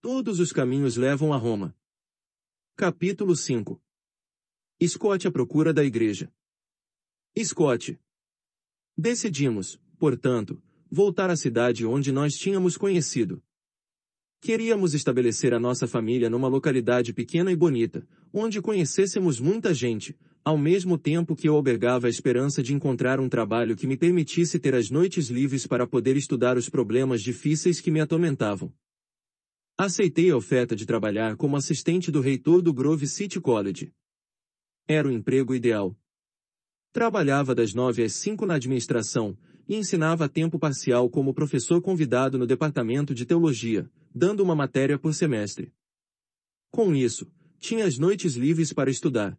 Todos os caminhos levam a Roma. Capítulo 5. Scott à procura da igreja. Scott. Decidimos, portanto, voltar à cidade onde nós tínhamos conhecido. Queríamos estabelecer a nossa família numa localidade pequena e bonita, onde conhecêssemos muita gente, ao mesmo tempo que eu albergava a esperança de encontrar um trabalho que me permitisse ter as noites livres para poder estudar os problemas difíceis que me atormentavam. Aceitei a oferta de trabalhar como assistente do reitor do Grove City College. Era o emprego ideal. Trabalhava das 9 às 5 na administração, e ensinava a tempo parcial como professor convidado no departamento de teologia, dando uma matéria por semestre. Com isso, tinha as noites livres para estudar.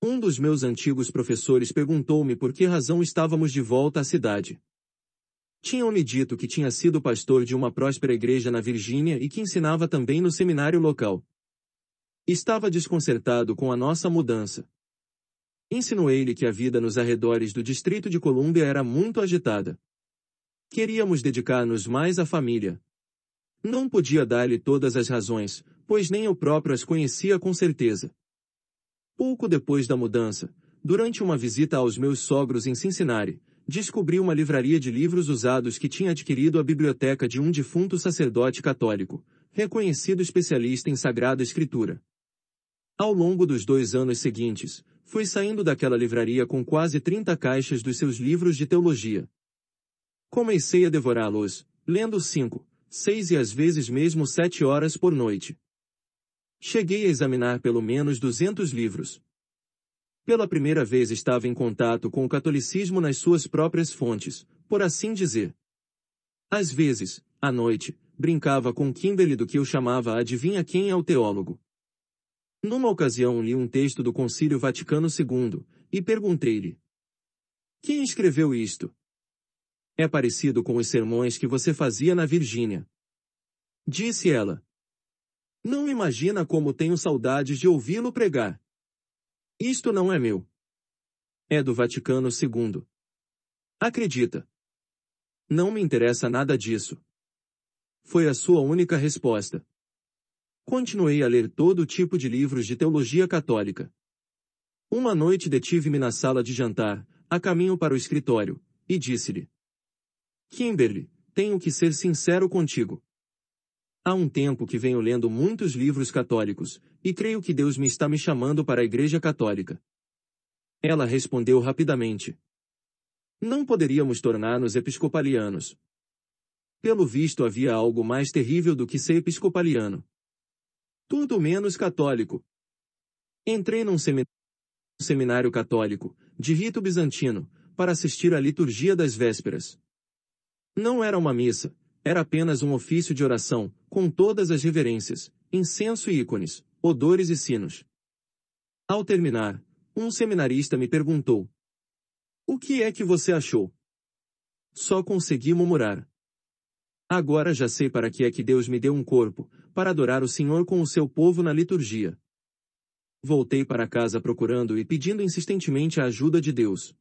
Um dos meus antigos professores perguntou-me por que razão estávamos de volta à cidade. Tinham-me dito que tinha sido pastor de uma próspera igreja na Virgínia e que ensinava também no seminário local. Estava desconcertado com a nossa mudança. Insinuei-lhe que a vida nos arredores do Distrito de Colômbia era muito agitada. Queríamos dedicar-nos mais à família. Não podia dar-lhe todas as razões, pois nem eu próprio as conhecia com certeza. Pouco depois da mudança, durante uma visita aos meus sogros em Cincinnati, descobri uma livraria de livros usados que tinha adquirido a biblioteca de um defunto sacerdote católico, reconhecido especialista em Sagrada Escritura. Ao longo dos 2 anos seguintes, fui saindo daquela livraria com quase 30 caixas dos seus livros de teologia. Comecei a devorá-los, lendo 5, 6 e às vezes mesmo 7 horas por noite. Cheguei a examinar pelo menos 200 livros. Pela primeira vez estava em contato com o catolicismo nas suas próprias fontes, por assim dizer. Às vezes, à noite, brincava com Kimberly do que eu chamava adivinha quem é o teólogo. Numa ocasião li um texto do Concílio Vaticano II, e perguntei-lhe: quem escreveu isto? É parecido com os sermões que você fazia na Virgínia. Disse ela. Não imagina como tenho saudades de ouvi-lo pregar. Isto não é meu. É do Vaticano II. Acredita. Não me interessa nada disso. Foi a sua única resposta. Continuei a ler todo tipo de livros de teologia católica. Uma noite detive-me na sala de jantar, a caminho para o escritório, e disse-lhe: Kimberly, tenho que ser sincero contigo. Há um tempo que venho lendo muitos livros católicos, e creio que Deus me está me chamando para a Igreja Católica. Ela respondeu rapidamente: não poderíamos tornar-nos episcopalianos. Pelo visto havia algo mais terrível do que ser episcopaliano. Tudo menos católico. Entrei num seminário católico, de rito bizantino, para assistir à liturgia das vésperas. Não era uma missa, era apenas um ofício de oração, com todas as reverências, incenso e ícones, odores e sinos. Ao terminar, um seminarista me perguntou: o que é que você achou? Só consegui murmurar: agora já sei para que é que Deus me deu um corpo, para adorar o Senhor com o seu povo na liturgia. Voltei para casa procurando e pedindo insistentemente a ajuda de Deus.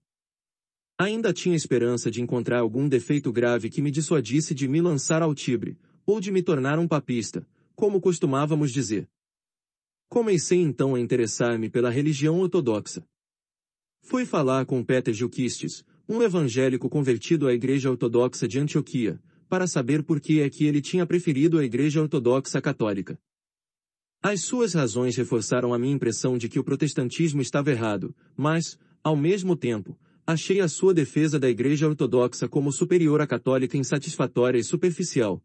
Ainda tinha esperança de encontrar algum defeito grave que me dissuadisse de me lançar ao Tibre, ou de me tornar um papista, como costumávamos dizer. Comecei então a interessar-me pela religião ortodoxa. Fui falar com Peter Gilquistes, um evangélico convertido à Igreja Ortodoxa de Antioquia, para saber por que é que ele tinha preferido a Igreja Ortodoxa Católica. As suas razões reforçaram a minha impressão de que o protestantismo estava errado, mas, ao mesmo tempo, achei a sua defesa da Igreja Ortodoxa como superior à católica insatisfatória e superficial.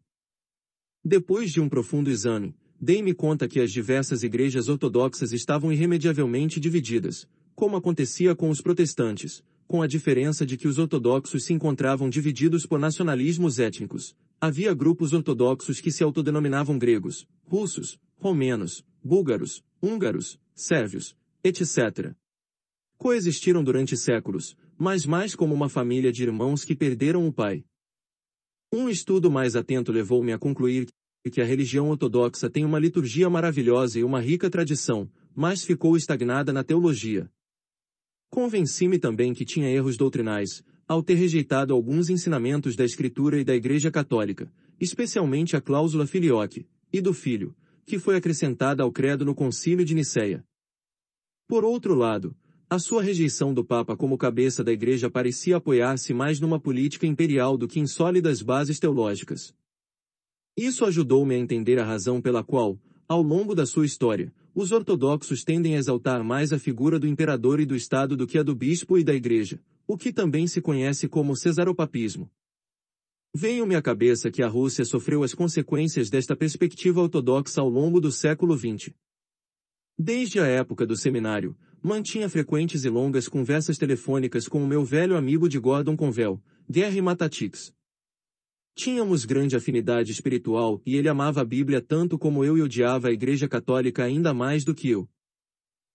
Depois de um profundo exame, dei-me conta que as diversas igrejas ortodoxas estavam irremediavelmente divididas, como acontecia com os protestantes, com a diferença de que os ortodoxos se encontravam divididos por nacionalismos étnicos. Havia grupos ortodoxos que se autodenominavam gregos, russos, romenos, búlgaros, húngaros, sérvios, etc. Coexistiram durante séculos, mas mais como uma família de irmãos que perderam o pai. Um estudo mais atento levou-me a concluir que a religião ortodoxa tem uma liturgia maravilhosa e uma rica tradição, mas ficou estagnada na teologia. Convenci-me também que tinha erros doutrinais, ao ter rejeitado alguns ensinamentos da Escritura e da Igreja Católica, especialmente a cláusula filioque, e do Filho, que foi acrescentada ao credo no Concílio de Nicéia. Por outro lado, a sua rejeição do Papa como cabeça da Igreja parecia apoiar-se mais numa política imperial do que em sólidas bases teológicas. Isso ajudou-me a entender a razão pela qual, ao longo da sua história, os ortodoxos tendem a exaltar mais a figura do imperador e do Estado do que a do bispo e da Igreja, o que também se conhece como cesaropapismo. Veio-me à cabeça que a Rússia sofreu as consequências desta perspectiva ortodoxa ao longo do século XX. Desde a época do seminário, mantinha frequentes e longas conversas telefônicas com o meu velho amigo de Gordon Convel, Gerry Matatix. Tínhamos grande afinidade espiritual e ele amava a Bíblia tanto como eu e odiava a Igreja Católica ainda mais do que eu.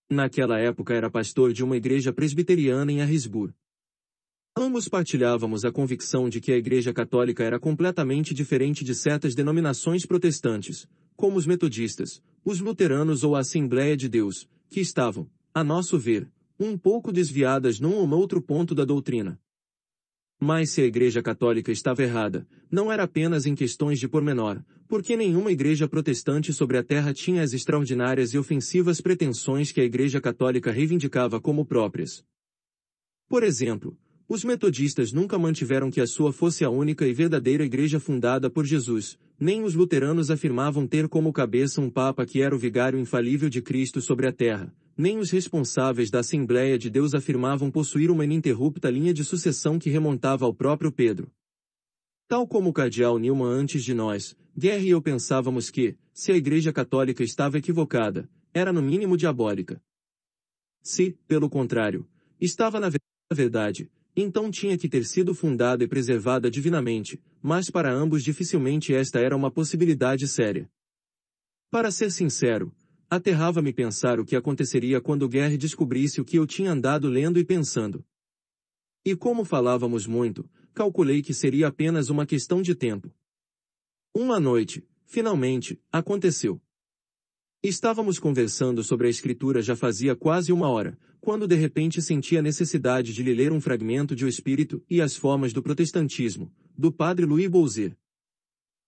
Naquela época era pastor de uma igreja presbiteriana em Harrisburg. Ambos partilhávamos a convicção de que a Igreja Católica era completamente diferente de certas denominações protestantes, como os metodistas, os luteranos ou a Assembleia de Deus, que estavam, a nosso ver, um pouco desviadas num ou noutro ponto da doutrina. Mas se a Igreja Católica estava errada, não era apenas em questões de pormenor, porque nenhuma igreja protestante sobre a terra tinha as extraordinárias e ofensivas pretensões que a Igreja Católica reivindicava como próprias. Por exemplo, os metodistas nunca mantiveram que a sua fosse a única e verdadeira igreja fundada por Jesus, nem os luteranos afirmavam ter como cabeça um papa que era o vigário infalível de Cristo sobre a terra, nem os responsáveis da Assembleia de Deus afirmavam possuir uma ininterrupta linha de sucessão que remontava ao próprio Pedro. Tal como o cardeal Newman antes de nós, Gerry e eu pensávamos que, se a Igreja Católica estava equivocada, era no mínimo diabólica. Se, pelo contrário, estava na verdade, então tinha que ter sido fundada e preservada divinamente, mas para ambos dificilmente esta era uma possibilidade séria. Para ser sincero, aterrava-me pensar o que aconteceria quando Gerry descobrisse o que eu tinha andado lendo e pensando. E como falávamos muito, calculei que seria apenas uma questão de tempo. Uma noite, finalmente, aconteceu. Estávamos conversando sobre a Escritura já fazia quase uma hora, quando de repente senti a necessidade de lhe ler um fragmento de O Espírito e as Formas do Protestantismo, do padre Louis Bolzet.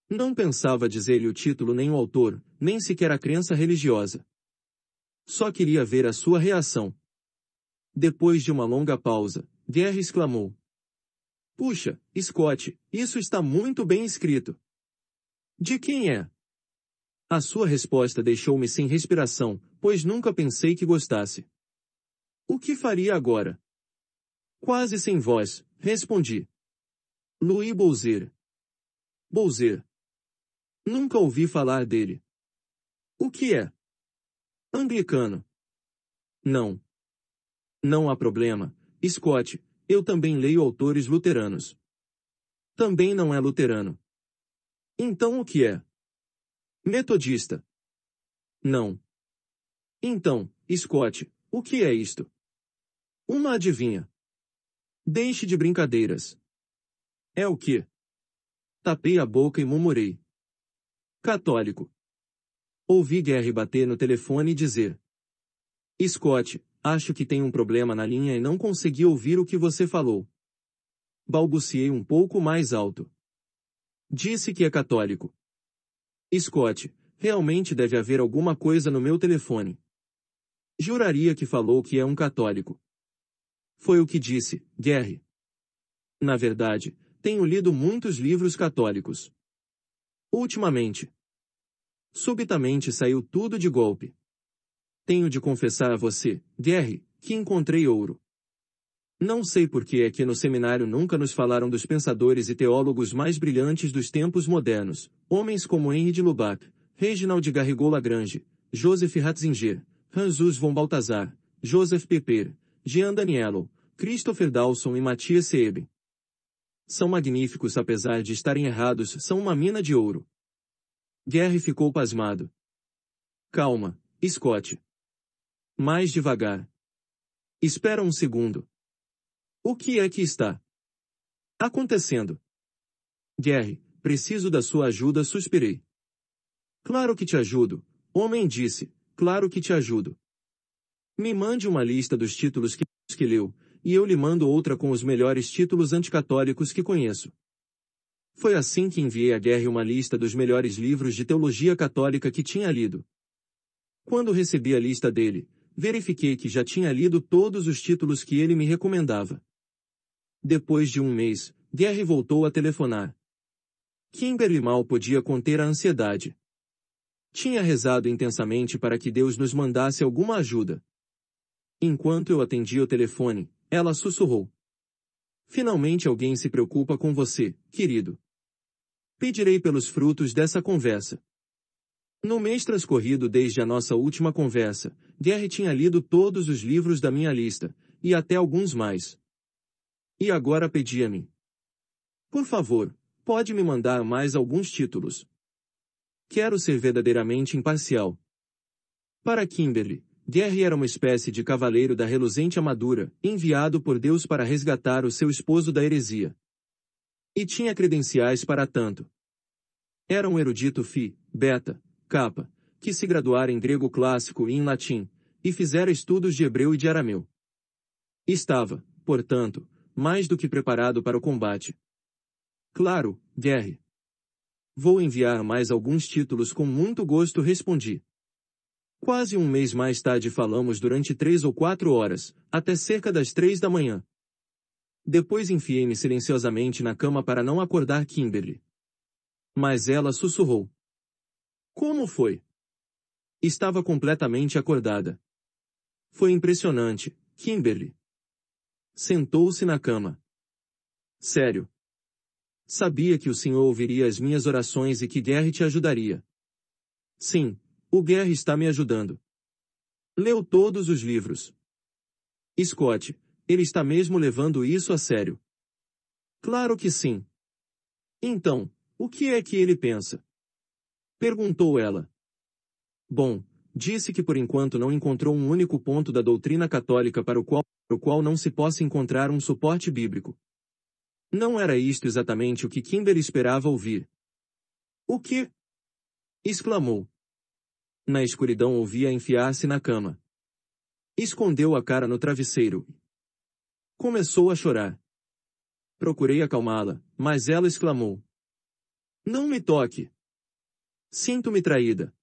Não pensava dizer-lhe o título nem o autor, nem sequer a crença religiosa. Só queria ver a sua reação. Depois de uma longa pausa, Gerry exclamou: "Puxa, Scott, isso está muito bem escrito." "De quem é?" A sua resposta deixou-me sem respiração, pois nunca pensei que gostasse. "O que faria agora?" Quase sem voz, respondi: "Louis Bolzet." "Bolzet? Nunca ouvi falar dele." "O que é?" "Anglicano." "Não. Não há problema, Scott, eu também leio autores luteranos." "Também não é luterano." "Então o que é?" "Metodista." "Não." "Então, Scott, o que é isto?" "Uma adivinha." "Deixe de brincadeiras." "É o quê?" Tapei a boca e murmurei: "Católico." Ouvi Gerry bater no telefone e dizer: "Scott, acho que tem um problema na linha e não consegui ouvir o que você falou." Balbuciei um pouco mais alto. "Disse que é católico." "Scott, realmente deve haver alguma coisa no meu telefone." "Juraria que falou que é um católico." "Foi o que disse, Gerry." "Na verdade, tenho lido muitos livros católicos. Ultimamente." Subitamente saiu tudo de golpe. "Tenho de confessar a você, Gerry, que encontrei ouro." Não sei por que é que no seminário nunca nos falaram dos pensadores e teólogos mais brilhantes dos tempos modernos, homens como Henri de Lubac, Reginald Garrigou-Lagrange, Joseph Ratzinger, Hans von Balthasar, Joseph Pepper, Jean Daniello, Christopher Dawson e Matthias Seeben. São magníficos apesar de estarem errados, são uma mina de ouro. Gerry ficou pasmado. "Calma, Scott. Mais devagar. Espera um segundo. O que é que está acontecendo?" "Gerry, preciso da sua ajuda", suspirei. "Claro que te ajudo", homem disse, "claro que te ajudo. Me mande uma lista dos títulos que leu, e eu lhe mando outra com os melhores títulos anticatólicos que conheço." Foi assim que enviei a Gary uma lista dos melhores livros de teologia católica que tinha lido. Quando recebi a lista dele, verifiquei que já tinha lido todos os títulos que ele me recomendava. Depois de um mês, Gary voltou a telefonar. Kimberly mal podia conter a ansiedade. Tinha rezado intensamente para que Deus nos mandasse alguma ajuda. Enquanto eu atendia o telefone, ela sussurrou. Finalmente alguém se preocupa com você, querido. Pedirei pelos frutos dessa conversa. No mês transcorrido desde a nossa última conversa, Gary tinha lido todos os livros da minha lista, e até alguns mais. E agora pedia-me. Por favor, pode me mandar mais alguns títulos. Quero ser verdadeiramente imparcial. Para Kimberly, Gary era uma espécie de cavaleiro da reluzente armadura, enviado por Deus para resgatar o seu esposo da heresia. E tinha credenciais para tanto. Era um erudito Phi, Beta, Kappa, que se graduara em grego clássico e em latim, e fizera estudos de hebreu e de arameu. Estava, portanto, mais do que preparado para o combate. Claro, Gary. Vou enviar mais alguns títulos com muito gosto, respondi. Quase um mês mais tarde falamos durante 3 ou 4 horas, até cerca das 3 da manhã. Depois enfiei-me silenciosamente na cama para não acordar Kimberly. Mas ela sussurrou. Como foi? Estava completamente acordada. Foi impressionante, Kimberly. Sentou-se na cama. Sério. Sabia que o Senhor ouviria as minhas orações e que Gary te ajudaria. Sim, o Gary está me ajudando. Leu todos os livros. Scott, ele está mesmo levando isso a sério. Claro que sim. Então, o que é que ele pensa? Perguntou ela. Bom, disse que por enquanto não encontrou um único ponto da doutrina católica para o qual não se possa encontrar um suporte bíblico. Não era isto exatamente o que Kimberly esperava ouvir. O quê? Exclamou. Na escuridão ouvia enfiar-se na cama. Escondeu a cara no travesseiro. Começou a chorar. Procurei acalmá-la, mas ela exclamou. Não me toque. Sinto-me traída.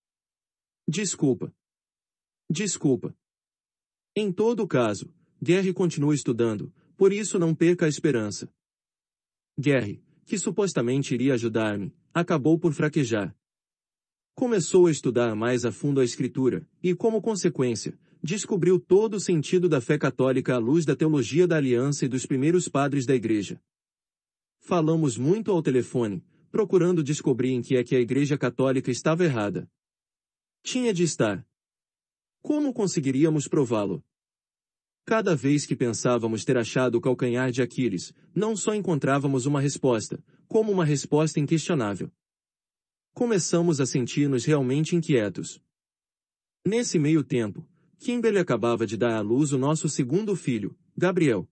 Desculpa. Desculpa. Em todo caso, Gary continua estudando, por isso não perca a esperança. Gary, que supostamente iria ajudar-me, acabou por fraquejar. Começou a estudar mais a fundo a Escritura, e como consequência, descobriu todo o sentido da fé católica à luz da teologia da aliança e dos primeiros padres da Igreja. Falamos muito ao telefone, procurando descobrir em que é que a Igreja Católica estava errada. Tinha de estar. Como conseguiríamos prová-lo? Cada vez que pensávamos ter achado o calcanhar de Aquiles, não só encontrávamos uma resposta, como uma resposta inquestionável. Começamos a sentir-nos realmente inquietos. Nesse meio tempo, Kimberly acabava de dar à luz o nosso segundo filho, Gabriel.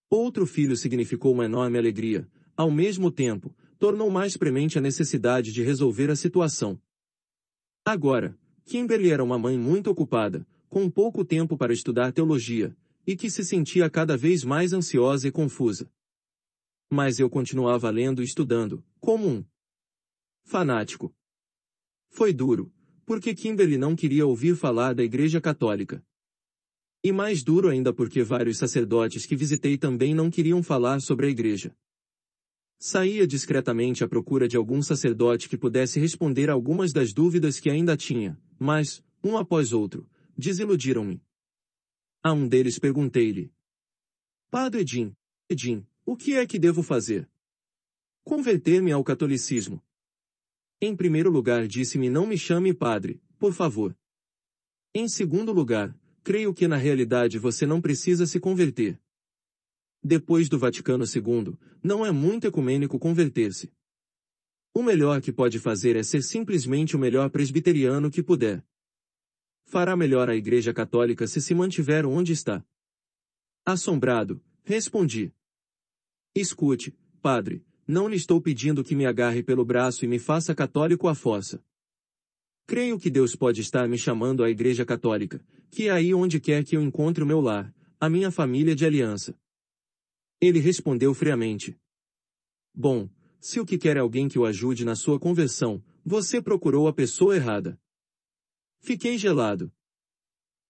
Outro filho significou uma enorme alegria, ao mesmo tempo, tornou mais premente a necessidade de resolver a situação. Agora, Kimberly era uma mãe muito ocupada, com pouco tempo para estudar teologia, e que se sentia cada vez mais ansiosa e confusa. Mas eu continuava lendo e estudando, como um fanático. Foi duro, porque Kimberly não queria ouvir falar da Igreja Católica. E mais duro ainda porque vários sacerdotes que visitei também não queriam falar sobre a Igreja. Saía discretamente à procura de algum sacerdote que pudesse responder a algumas das dúvidas que ainda tinha, mas, um após outro, desiludiram-me. A um deles perguntei-lhe. Padre Jim, o que é que devo fazer? Converter-me ao catolicismo. Em primeiro lugar disse-me não me chame padre, por favor. Em segundo lugar, creio que na realidade você não precisa se converter. Depois do Vaticano II, não é muito ecumênico converter-se. O melhor que pode fazer é ser simplesmente o melhor presbiteriano que puder. Fará melhor a Igreja Católica se mantiver onde está. Assombrado, respondi. Escute, padre, não lhe estou pedindo que me agarre pelo braço e me faça católico à força. Creio que Deus pode estar me chamando à Igreja Católica, que é aí onde quer que eu encontre o meu lar, a minha família de aliança. Ele respondeu friamente. Bom, se o que quer é alguém que o ajude na sua conversão, você procurou a pessoa errada. Fiquei gelado.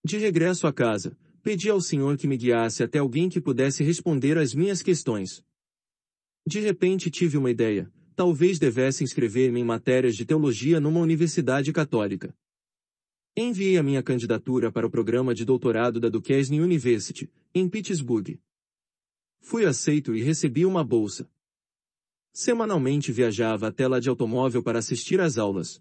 De regresso à casa, pedi ao Senhor que me guiasse até alguém que pudesse responder às minhas questões. De repente tive uma ideia, talvez devesse inscrever-me em matérias de teologia numa universidade católica. Enviei a minha candidatura para o programa de doutorado da Duquesne University, em Pittsburgh. Fui aceito e recebi uma bolsa. Semanalmente viajava até lá de automóvel para assistir às aulas.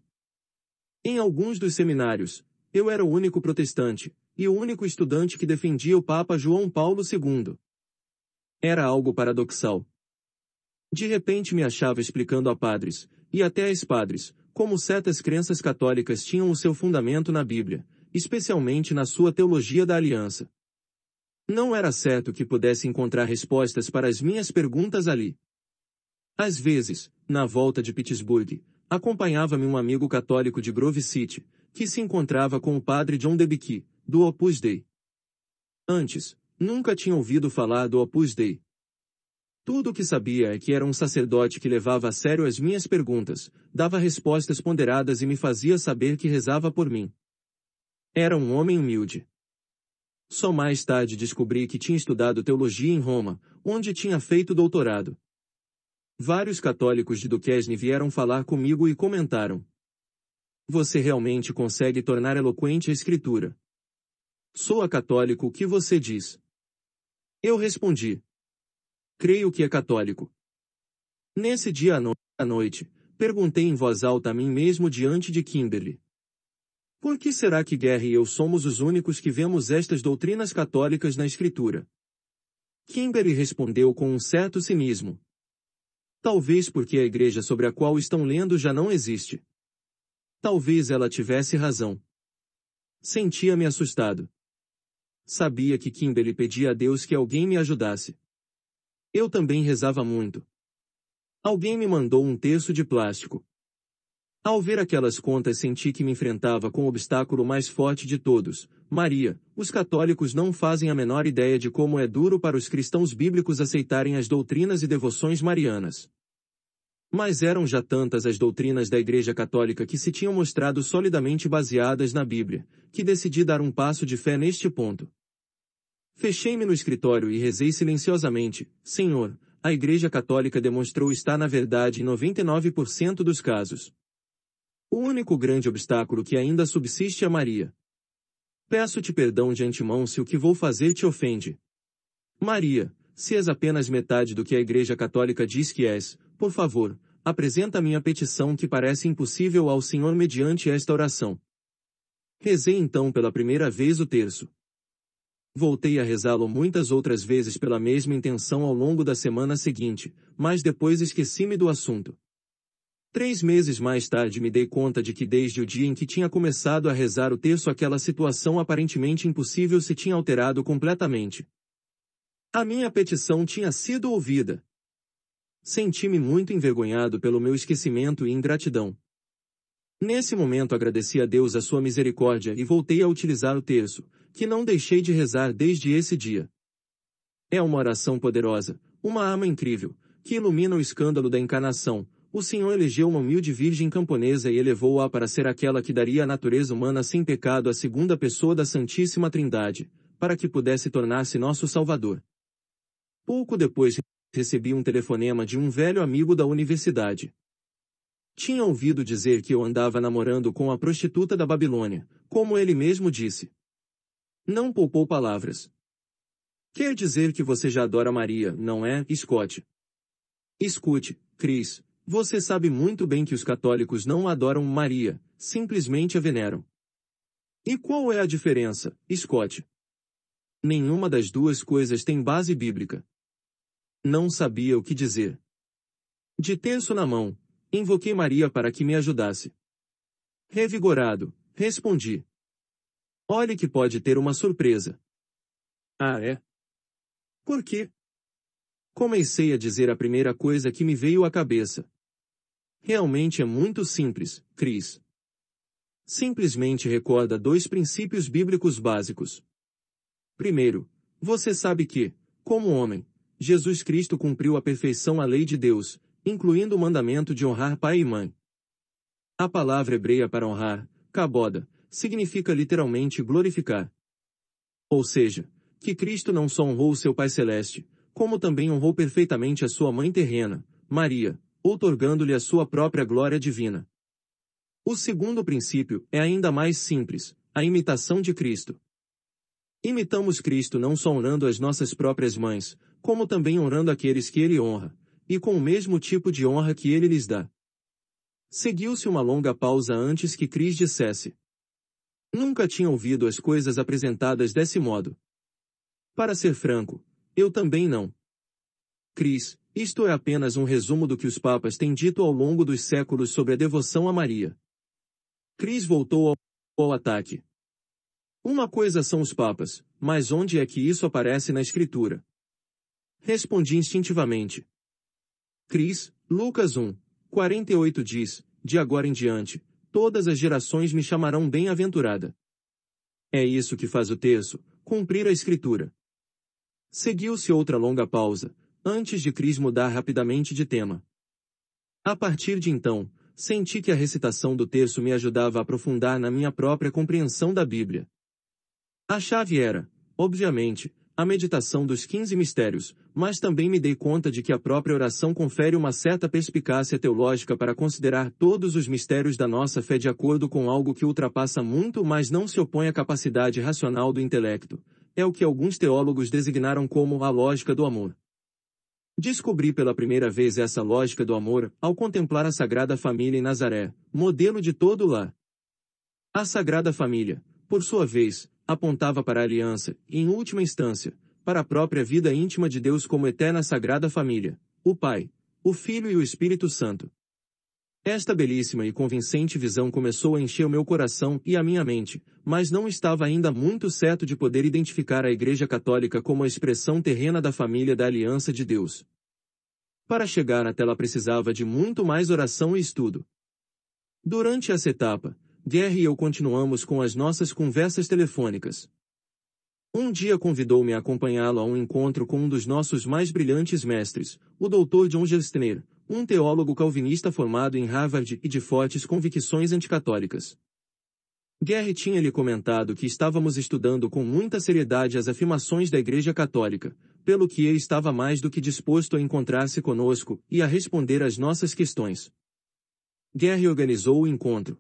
Em alguns dos seminários, eu era o único protestante, e o único estudante que defendia o Papa João Paulo II. Era algo paradoxal. De repente me achava explicando a padres, e até a ex-padres, como certas crenças católicas tinham o seu fundamento na Bíblia, especialmente na sua teologia da aliança. Não era certo que pudesse encontrar respostas para as minhas perguntas ali. Às vezes, na volta de Pittsburgh, acompanhava-me um amigo católico de Grove City, que se encontrava com o padre John Debicki, do Opus Dei. Antes, nunca tinha ouvido falar do Opus Dei. Tudo o que sabia é que era um sacerdote que levava a sério as minhas perguntas, dava respostas ponderadas e me fazia saber que rezava por mim. Era um homem humilde. Só mais tarde descobri que tinha estudado teologia em Roma, onde tinha feito doutorado. Vários católicos de Duquesne vieram falar comigo e comentaram: "Você realmente consegue tornar eloquente a Escritura. Soa católico o que você diz." Eu respondi: "Creio que é católico." Nesse dia à noite, perguntei em voz alta a mim mesmo diante de Kimberly: "Por que será que Gary e eu somos os únicos que vemos estas doutrinas católicas na Escritura?" Kimberly respondeu com um certo cinismo: "Talvez porque a igreja sobre a qual estão lendo já não existe." Talvez ela tivesse razão. Sentia-me assustado. Sabia que Kimberly pedia a Deus que alguém me ajudasse. Eu também rezava muito. Alguém me mandou um terço de plástico. Ao ver aquelas contas senti que me enfrentava com o obstáculo mais forte de todos: Maria. Os católicos não fazem a menor ideia de como é duro para os cristãos bíblicos aceitarem as doutrinas e devoções marianas. Mas eram já tantas as doutrinas da Igreja Católica que se tinham mostrado solidamente baseadas na Bíblia, que decidi dar um passo de fé neste ponto. Fechei-me no escritório e rezei silenciosamente: "Senhor, a Igreja Católica demonstrou estar na verdade em 99% dos casos. O único grande obstáculo que ainda subsiste é Maria. Peço-te perdão de antemão se o que vou fazer te ofende. Maria, se és apenas metade do que a Igreja Católica diz que és, por favor, apresenta a minha petição que parece impossível ao Senhor mediante esta oração." Rezei então pela primeira vez o terço. Voltei a rezá-lo muitas outras vezes pela mesma intenção ao longo da semana seguinte, mas depois esqueci-me do assunto. 3 meses mais tarde me dei conta de que desde o dia em que tinha começado a rezar o terço aquela situação aparentemente impossível se tinha alterado completamente. A minha petição tinha sido ouvida. Senti-me muito envergonhado pelo meu esquecimento e ingratidão. Nesse momento agradeci a Deus a sua misericórdia e voltei a utilizar o terço, que não deixei de rezar desde esse dia. É uma oração poderosa, uma arma incrível, que ilumina o escândalo da encarnação. O Senhor elegeu uma humilde virgem camponesa e elevou-a para ser aquela que daria à natureza humana sem pecado a segunda pessoa da Santíssima Trindade, para que pudesse tornar-se nosso Salvador. Pouco depois, recebi um telefonema de um velho amigo da universidade. Tinha ouvido dizer que eu andava namorando com a prostituta da Babilônia, como ele mesmo disse. Não poupou palavras. "Quer dizer que você já adora Maria, não é, Scott?" "Escute, Chris, você sabe muito bem que os católicos não adoram Maria, simplesmente a veneram." "E qual é a diferença, Scott?" "Nenhuma das duas coisas tem base bíblica." Não sabia o que dizer. De terço na mão, invoquei Maria para que me ajudasse. Revigorado, respondi: "Olhe que pode ter uma surpresa." "Ah, é? Por quê?" Comecei a dizer a primeira coisa que me veio à cabeça. "Realmente é muito simples, Chris. Simplesmente recorda 2 princípios bíblicos básicos. Primeiro, você sabe que, como homem, Jesus Cristo cumpriu à perfeição a lei de Deus, incluindo o mandamento de honrar pai e mãe. A palavra hebreia para honrar, kaboda, significa literalmente glorificar. Ou seja, que Cristo não só honrou o seu Pai Celeste, como também honrou perfeitamente a sua mãe terrena, Maria, outorgando-lhe a sua própria glória divina. O segundo princípio é ainda mais simples, a imitação de Cristo. Imitamos Cristo não só honrando as nossas próprias mães, como também honrando aqueles que ele honra, e com o mesmo tipo de honra que ele lhes dá. Seguiu-se uma longa pausa antes que Cris dissesse: "Nunca tinha ouvido as coisas apresentadas desse modo." Para ser franco, eu também não. Cris, isto é apenas um resumo do que os papas têm dito ao longo dos séculos sobre a devoção a Maria. Cris voltou ao ataque. Uma coisa são os papas, mas onde é que isso aparece na Escritura? Respondi instintivamente. Cris, Lucas 1:48 diz: "De agora em diante, todas as gerações me chamarão bem-aventurada." É isso que faz o terço, cumprir a Escritura. Seguiu-se outra longa pausa, antes de Cris mudar rapidamente de tema. A partir de então, senti que a recitação do terço me ajudava a aprofundar na minha própria compreensão da Bíblia. A chave era, obviamente, a meditação dos 15 mistérios, mas também me dei conta de que a própria oração confere uma certa perspicácia teológica para considerar todos os mistérios da nossa fé de acordo com algo que ultrapassa muito, mas não se opõe à capacidade racional do intelecto. É o que alguns teólogos designaram como a lógica do amor. Descobri pela primeira vez essa lógica do amor ao contemplar a Sagrada Família em Nazaré, modelo de todo o lar. A Sagrada Família, por sua vez, apontava para a aliança, e em última instância, para a própria vida íntima de Deus como eterna Sagrada Família, o Pai, o Filho e o Espírito Santo. Esta belíssima e convincente visão começou a encher o meu coração e a minha mente, mas não estava ainda muito certo de poder identificar a Igreja Católica como a expressão terrena da família da aliança de Deus. Para chegar até lá precisava de muito mais oração e estudo. Durante essa etapa, Guerra e eu continuamos com as nossas conversas telefônicas. Um dia convidou-me a acompanhá-lo a um encontro com um dos nossos mais brilhantes mestres, o Dr. John Gerstner, um teólogo calvinista formado em Harvard e de fortes convicções anticatólicas. Guerra tinha-lhe comentado que estávamos estudando com muita seriedade as afirmações da Igreja Católica, pelo que ele estava mais do que disposto a encontrar-se conosco e a responder às nossas questões. Guerra organizou o encontro.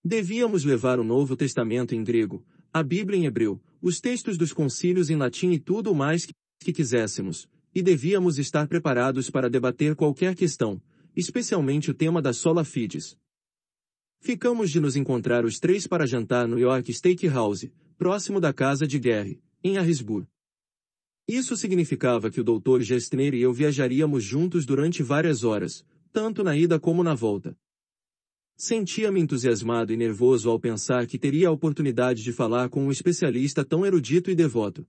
Devíamos levar o Novo Testamento em grego, a Bíblia em hebreu, os textos dos concílios em latim e tudo o mais que quiséssemos, e devíamos estar preparados para debater qualquer questão, especialmente o tema da sola fides. Ficamos de nos encontrar os três para jantar no York Steakhouse, próximo da casa de Guerra, em Harrisburg. Isso significava que o Dr. Gerstner e eu viajaríamos juntos durante várias horas, tanto na ida como na volta. Sentia-me entusiasmado e nervoso ao pensar que teria a oportunidade de falar com um especialista tão erudito e devoto.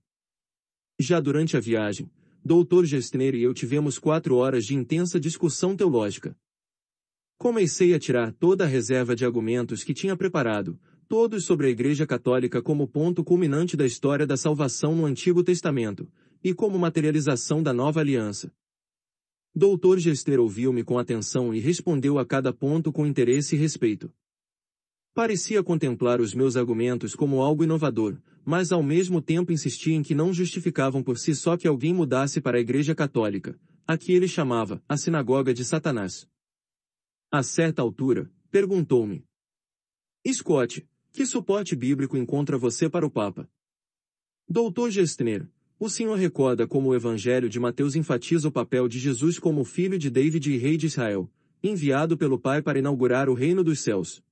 Já durante a viagem, Dr. Gerstner e eu tivemos 4 horas de intensa discussão teológica. Comecei a tirar toda a reserva de argumentos que tinha preparado, todos sobre a Igreja Católica como ponto culminante da história da salvação no Antigo Testamento, e como materialização da Nova Aliança. Dr. Gerstner ouviu-me com atenção e respondeu a cada ponto com interesse e respeito. Parecia contemplar os meus argumentos como algo inovador, mas ao mesmo tempo insistia em que não justificavam por si só que alguém mudasse para a Igreja Católica, a que ele chamava a Sinagoga de Satanás. A certa altura, perguntou-me: "Scott, que suporte bíblico encontra você para o Papa?" Dr. Gerstner, o senhor recorda como o Evangelho de Mateus enfatiza o papel de Jesus como filho de David e rei de Israel, enviado pelo Pai para inaugurar o reino dos céus.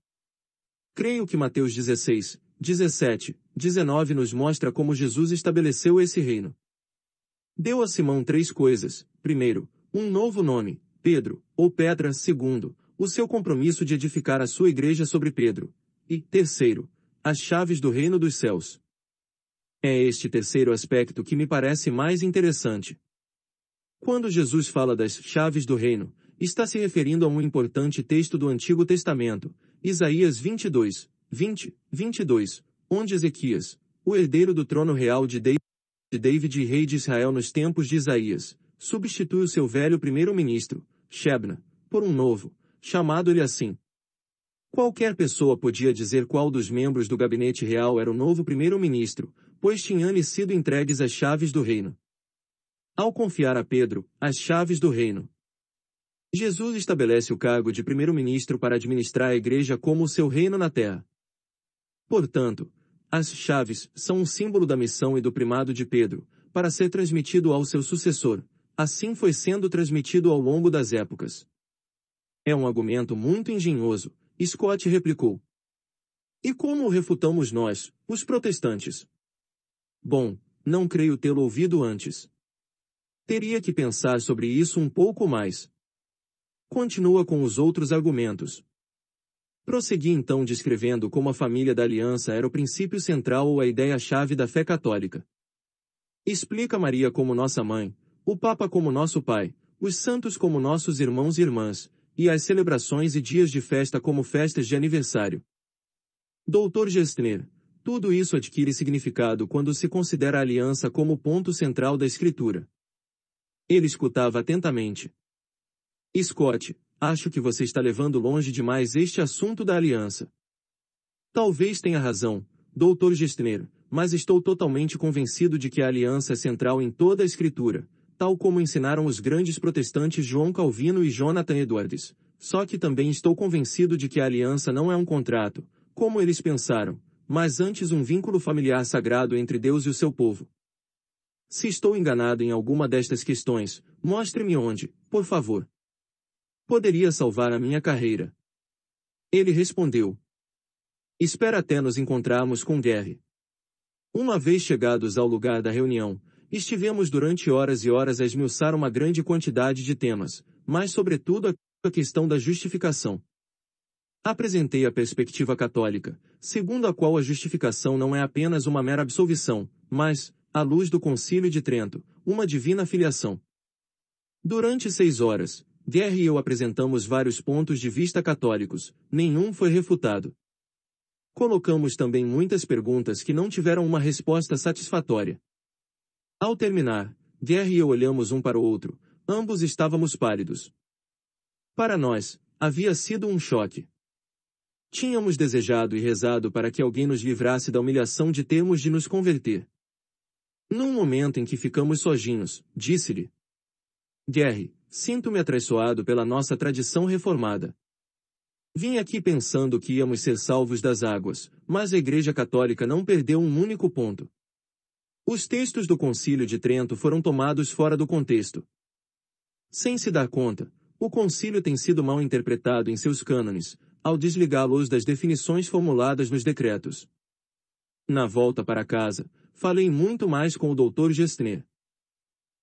Creio que Mateus 16, 17, 19 nos mostra como Jesus estabeleceu esse reino. Deu a Simão 3 coisas: primeiro, um novo nome, Pedro, ou Pedra; segundo, o seu compromisso de edificar a sua igreja sobre Pedro, e, terceiro, as chaves do reino dos céus. É este terceiro aspecto que me parece mais interessante. Quando Jesus fala das chaves do reino, está se referindo a um importante texto do Antigo Testamento, Isaías 22, 20, 22, onde Ezequias, o herdeiro do trono real de David e rei de Israel nos tempos de Isaías, substitui o seu velho primeiro-ministro, Shebna, por um novo, chamado-lhe assim. Qualquer pessoa podia dizer qual dos membros do gabinete real era o novo primeiro-ministro, pois tinham-lhe sido entregues as chaves do reino. Ao confiar a Pedro as chaves do reino, Jesus estabelece o cargo de primeiro-ministro para administrar a igreja como o seu reino na terra. Portanto, as chaves são um símbolo da missão e do primado de Pedro, para ser transmitido ao seu sucessor. Assim foi sendo transmitido ao longo das épocas. É um argumento muito engenhoso, Scott replicou. E como o refutamos nós, os protestantes? Bom, não creio tê-lo ouvido antes. Teria que pensar sobre isso um pouco mais. Continua com os outros argumentos. Prossegui então descrevendo como a família da aliança era o princípio central ou a ideia-chave da fé católica. Explica Maria como nossa mãe, o Papa como nosso pai, os santos como nossos irmãos e irmãs, e as celebrações e dias de festa como festas de aniversário. Dr. Gerstner, tudo isso adquire significado quando se considera a aliança como ponto central da Escritura. Ele escutava atentamente. Scott, acho que você está levando longe demais este assunto da aliança. Talvez tenha razão, Dr. Gerstner, mas estou totalmente convencido de que a aliança é central em toda a Escritura, tal como ensinaram os grandes protestantes João Calvino e Jonathan Edwards, só que também estou convencido de que a aliança não é um contrato, como eles pensaram, mas antes um vínculo familiar sagrado entre Deus e o seu povo. Se estou enganado em alguma destas questões, mostre-me onde, por favor. Poderia salvar a minha carreira. Ele respondeu. Espera até nos encontrarmos com Gary. Uma vez chegados ao lugar da reunião, estivemos durante horas e horas a esmiuçar uma grande quantidade de temas, mas sobretudo a questão da justificação. Apresentei a perspectiva católica, segundo a qual a justificação não é apenas uma mera absolvição, mas, à luz do Concílio de Trento, uma divina filiação. Durante 6 horas, Gary e eu apresentamos vários pontos de vista católicos, nenhum foi refutado. Colocamos também muitas perguntas que não tiveram uma resposta satisfatória. Ao terminar, Gary e eu olhamos um para o outro, ambos estávamos pálidos. Para nós, havia sido um choque. Tínhamos desejado e rezado para que alguém nos livrasse da humilhação de termos de nos converter. Num momento em que ficamos sozinhos, disse-lhe. Gary, sinto-me atraiçoado pela nossa tradição reformada. Vim aqui pensando que íamos ser salvos das águas, mas a Igreja Católica não perdeu um único ponto. Os textos do Concílio de Trento foram tomados fora do contexto. Sem se dar conta, o concílio tem sido mal interpretado em seus cânones, ao desligá-los das definições formuladas nos decretos. Na volta para casa, falei muito mais com o Dr. Gerstner.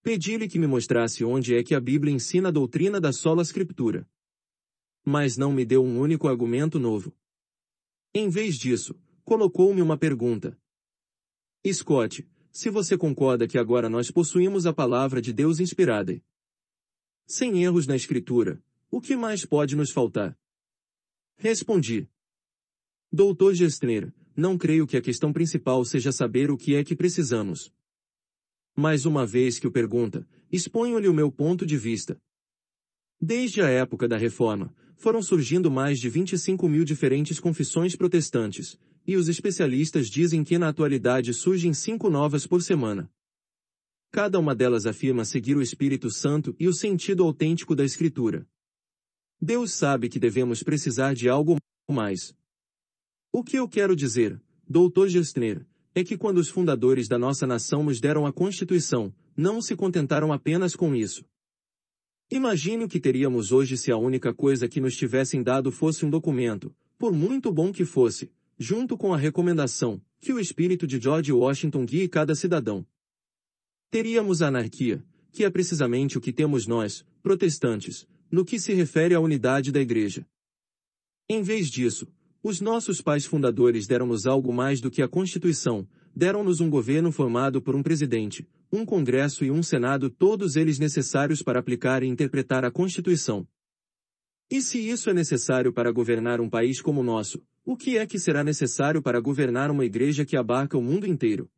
Pedi-lhe que me mostrasse onde é que a Bíblia ensina a doutrina da sola Scriptura. Mas não me deu um único argumento novo. Em vez disso, colocou-me uma pergunta. Scott, se você concorda que agora nós possuímos a palavra de Deus inspirada, sem erros na Escritura, o que mais pode nos faltar? Respondi. Dr. Gerstner, não creio que a questão principal seja saber o que é que precisamos. Mais uma vez que o pergunta, exponho-lhe o meu ponto de vista. Desde a época da Reforma, foram surgindo mais de 25.000 diferentes confissões protestantes, e os especialistas dizem que na atualidade surgem 5 novas por semana. Cada uma delas afirma seguir o Espírito Santo e o sentido autêntico da Escritura. Deus sabe que devemos precisar de algo mais. O que eu quero dizer, Dr. Gerstner, é que quando os fundadores da nossa nação nos deram a Constituição, não se contentaram apenas com isso. Imagine o que teríamos hoje se a única coisa que nos tivessem dado fosse um documento, por muito bom que fosse, junto com a recomendação, que o espírito de George Washington guie cada cidadão. Teríamos a anarquia, que é precisamente o que temos nós, protestantes, no que se refere à unidade da Igreja. Em vez disso, os nossos pais fundadores deram-nos algo mais do que a Constituição, deram-nos um governo formado por um presidente, um Congresso e um Senado, todos eles necessários para aplicar e interpretar a Constituição. E se isso é necessário para governar um país como o nosso, o que é que será necessário para governar uma igreja que abarca o mundo inteiro?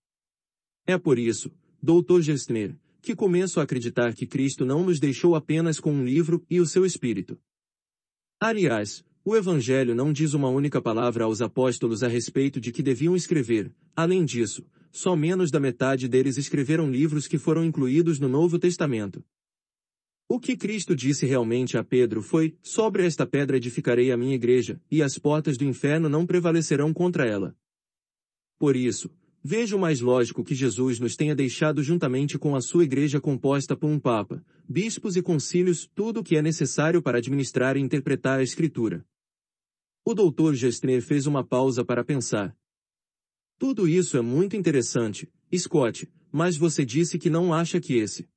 É por isso, Dr. Gerstner, que começo a acreditar que Cristo não nos deixou apenas com um livro e o seu Espírito. Aliás, o Evangelho não diz uma única palavra aos apóstolos a respeito de que deviam escrever. Além disso, só menos da metade deles escreveram livros que foram incluídos no Novo Testamento. O que Cristo disse realmente a Pedro foi: sobre esta pedra edificarei a minha igreja, e as portas do inferno não prevalecerão contra ela. Por isso, vejo mais lógico que Jesus nos tenha deixado juntamente com a sua igreja composta por um papa, bispos e concílios, tudo o que é necessário para administrar e interpretar a Escritura. O Dr. Gestner fez uma pausa para pensar. Tudo isso é muito interessante, Scott, mas você disse que não acha que esse